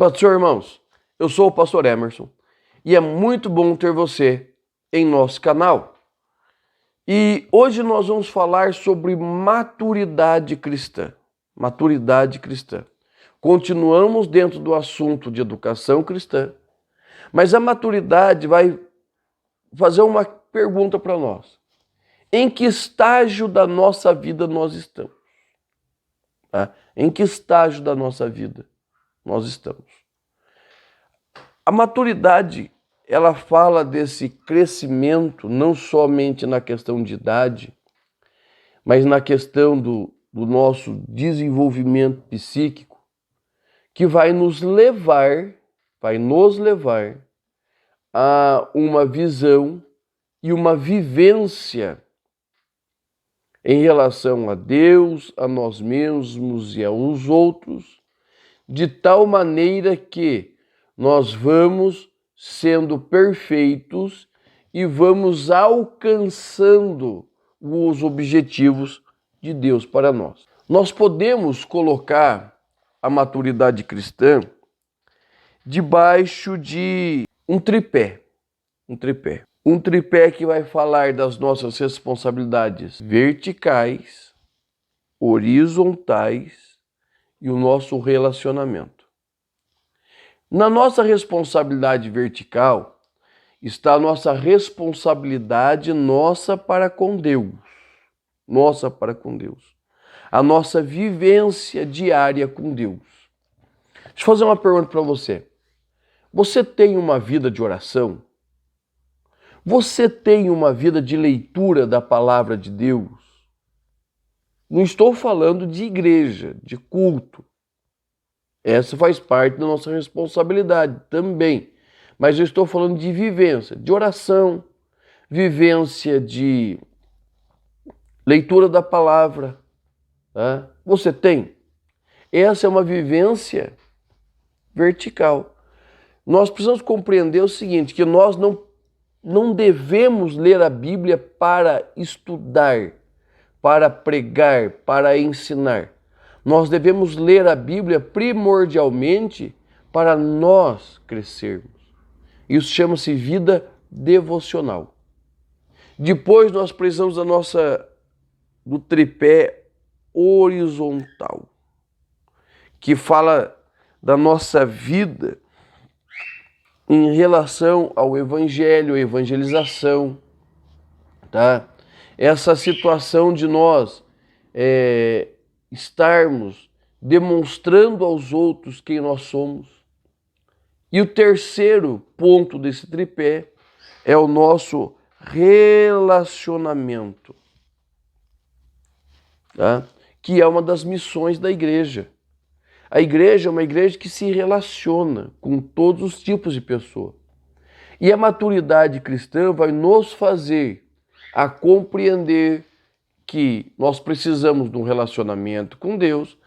Pastor, irmãos, eu sou o pastor Emerson e é muito bom ter você em nosso canal. E hoje nós vamos falar sobre maturidade cristã. Maturidade cristã. Continuamos dentro do assunto de educação cristã, mas a maturidade vai fazer uma pergunta para nós. Em que estágio da nossa vida nós estamos? Tá? Em que estágio da nossa vida nós estamos? A maturidade, ela fala desse crescimento não somente na questão de idade, mas na questão do nosso desenvolvimento psíquico, que vai nos levar a uma visão e uma vivência em relação a Deus, a nós mesmos e a uns outros, de tal maneira que nós vamos sendo perfeitos e vamos alcançando os objetivos de Deus para nós. Nós podemos colocar a maturidade cristã debaixo de um tripé. Um tripé que vai falar das nossas responsabilidades verticais, horizontais e o nosso relacionamento. Na nossa responsabilidade vertical está a nossa responsabilidade para com Deus. A nossa vivência diária com Deus. Deixa eu fazer uma pergunta para você. Você tem uma vida de oração? Você tem uma vida de leitura da palavra de Deus? Não estou falando de igreja, de culto. Essa faz parte da nossa responsabilidade também. Mas eu estou falando de vivência, de oração, vivência de leitura da palavra. Tá? Você tem? Essa é uma vivência vertical. Nós precisamos compreender o seguinte, que nós não devemos ler a Bíblia para estudar, para pregar, para ensinar. Nós devemos ler a Bíblia primordialmente para nós crescermos. Isso chama-se vida devocional. Depois nós precisamos do tripé horizontal, que fala da nossa vida em relação ao evangelho, a evangelização, tá? Essa situação de nós estarmos demonstrando aos outros quem nós somos. E o terceiro ponto desse tripé é o nosso relacionamento, tá? Que é uma das missões da igreja. A igreja é uma igreja que se relaciona com todos os tipos de pessoa. E a maturidade cristã vai nos fazer a compreender que nós precisamos de um relacionamento com Deus,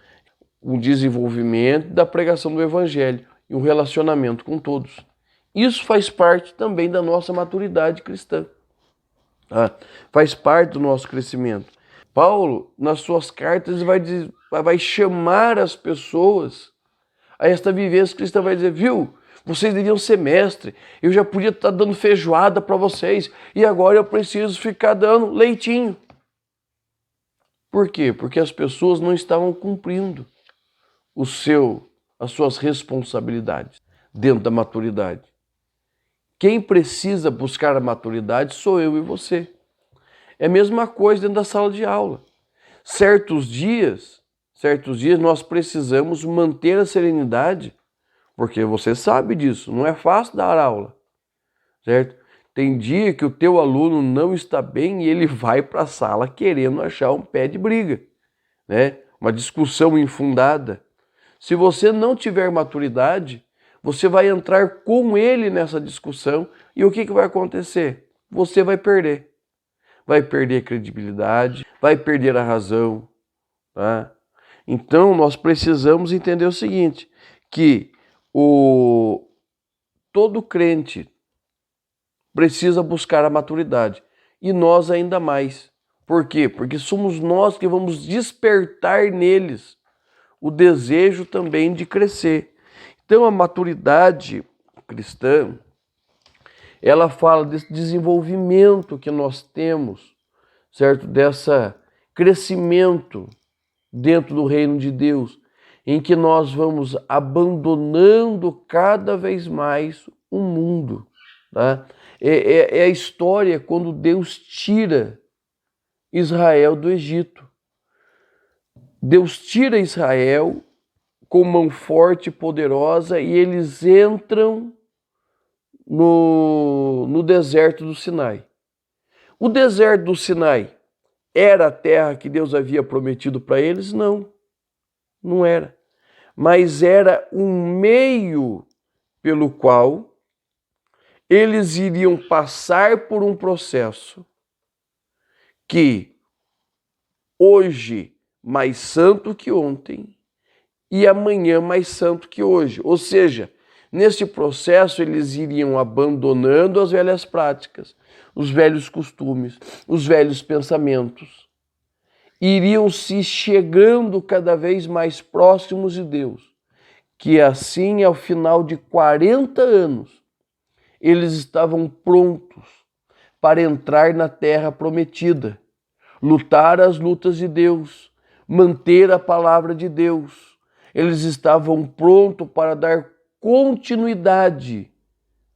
um desenvolvimento da pregação do evangelho e um relacionamento com todos. Isso faz parte também da nossa maturidade cristã. Faz parte do nosso crescimento. Paulo, nas suas cartas, vai chamar as pessoas a esta vivência cristã, vai dizer, viu, vocês deviam ser mestre, eu já podia estar dando feijoada para vocês e agora eu preciso ficar dando leitinho. Por quê? Porque as pessoas não estavam cumprindo as suas responsabilidades dentro da maturidade. Quem precisa buscar a maturidade sou eu e você. É a mesma coisa dentro da sala de aula. Certos dias nós precisamos manter a serenidade, porque você sabe disso, não é fácil dar aula, certo? Tem dia que o teu aluno não está bem e ele vai para a sala querendo achar um pé de briga, né? Uma discussão infundada. Se você não tiver maturidade, você vai entrar com ele nessa discussão e o que vai acontecer? Você vai perder. Vai perder a credibilidade, vai perder a razão. Tá? Então, nós precisamos entender o seguinte, que todo crente precisa buscar a maturidade. E nós ainda mais. Por quê? Porque somos nós que vamos despertar neles o desejo também de crescer. Então a maturidade cristã, ela fala desse desenvolvimento que nós temos, certo? Dessa crescimento dentro do reino de Deus, em que nós vamos abandonando cada vez mais o mundo. Tá? É a história quando Deus tira Israel do Egito. Deus tira Israel com mão forte e poderosa e eles entram no deserto do Sinai. O deserto do Sinai era a terra que Deus havia prometido para eles? Não, não era. Mas era um meio pelo qual eles iriam passar por um processo que hoje mais santo que ontem e amanhã mais santo que hoje. Ou seja, nesse processo eles iriam abandonando as velhas práticas, os velhos costumes, os velhos pensamentos. Iriam se chegando cada vez mais próximos de Deus, que assim, ao final de 40 anos, eles estavam prontos para entrar na terra prometida, lutar as lutas de Deus, manter a palavra de Deus. Eles estavam prontos para dar continuidade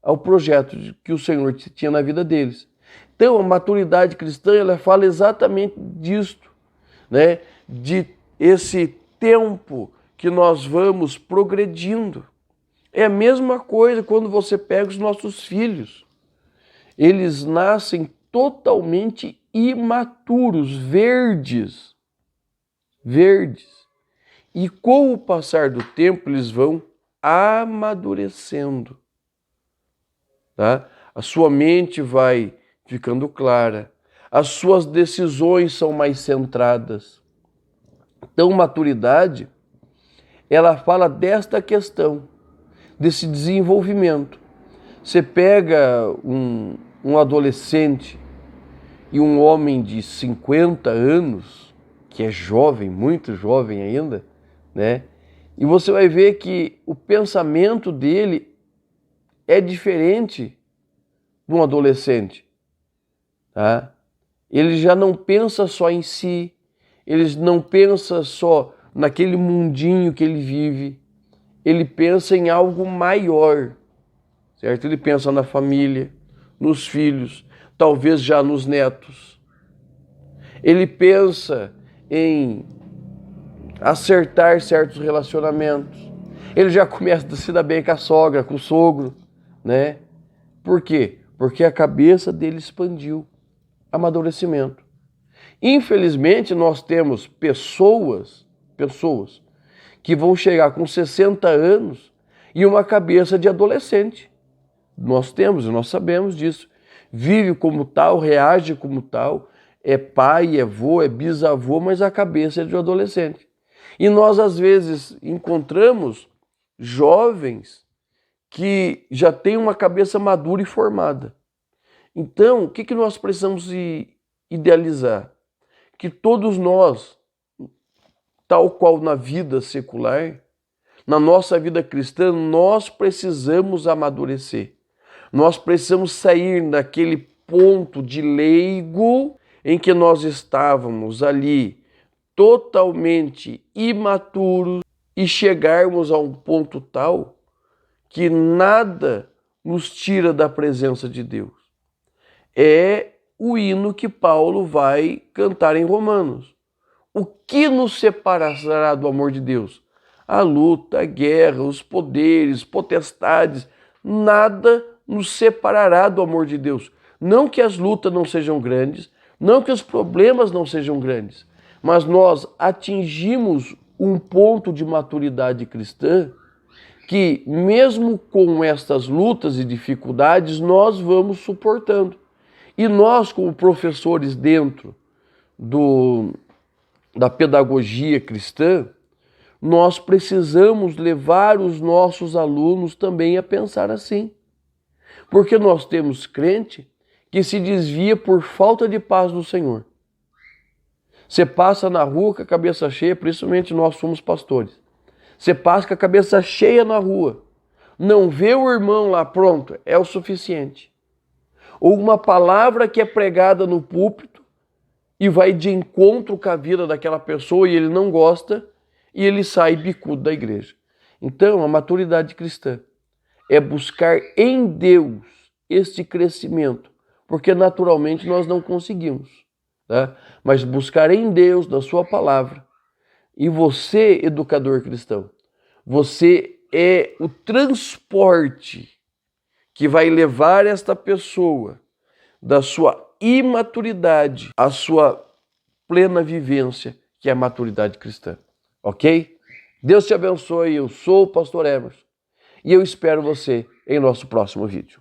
ao projeto que o Senhor tinha na vida deles. Então, a maturidade cristã, ela fala exatamente disto, né? De esse tempo que nós vamos progredindo. É a mesma coisa quando você pega os nossos filhos. Eles nascem totalmente imaturos, verdes. E com o passar do tempo, eles vão amadurecendo. Tá? A sua mente vai ficando clara. As suas decisões são mais centradas. Então, maturidade, ela fala desta questão, desse desenvolvimento. Você pega um adolescente e um homem de 50 anos, que é jovem, muito jovem ainda, né? E você vai ver que o pensamento dele é diferente de um adolescente. Tá? Ele já não pensa só em si, ele não pensa só naquele mundinho que ele vive, ele pensa em algo maior, certo? Ele pensa na família, nos filhos, talvez já nos netos. Ele pensa em acertar certos relacionamentos. Ele já começa a se dar bem com a sogra, com o sogro, né? Por quê? Porque a cabeça dele expandiu. Amadurecimento. Infelizmente, nós temos pessoas que vão chegar com 60 anos e uma cabeça de adolescente. Nós sabemos disso. Vive como tal, reage como tal, é pai, é avô, é bisavô, mas a cabeça é de um adolescente. E nós, às vezes, encontramos jovens que já têm uma cabeça madura e formada. Então, o que nós precisamos idealizar? Que todos nós, tal qual na vida secular, na nossa vida cristã, nós precisamos amadurecer. Nós precisamos sair daquele ponto de leigo em que nós estávamos ali totalmente imaturos e chegarmos a um ponto tal que nada nos tira da presença de Deus. É o hino que Paulo vai cantar em Romanos. O que nos separará do amor de Deus? A luta, a guerra, os poderes, potestades, nada nos separará do amor de Deus. Não que as lutas não sejam grandes, não que os problemas não sejam grandes, mas nós atingimos um ponto de maturidade cristã que, mesmo com estas lutas e dificuldades, nós vamos suportando. E nós, como professores dentro da pedagogia cristã, nós precisamos levar os nossos alunos também a pensar assim. Porque nós temos crente que se desvia por falta de paz do Senhor. Você passa na rua com a cabeça cheia, principalmente nós somos pastores. Você passa com a cabeça cheia na rua, não vê o irmão lá, pronto, é o suficiente. Ou uma palavra que é pregada no púlpito e vai de encontro com a vida daquela pessoa e ele não gosta e ele sai bicudo da igreja. Então, a maturidade cristã é buscar em Deus este crescimento, porque naturalmente nós não conseguimos, tá? Mas buscar em Deus, na sua palavra. E você, educador cristão, você é o transporte que vai levar esta pessoa da sua imaturidade à sua plena vivência, que é a maturidade cristã. Ok? Deus te abençoe. Eu sou o pastor Emerson e eu espero você em nosso próximo vídeo.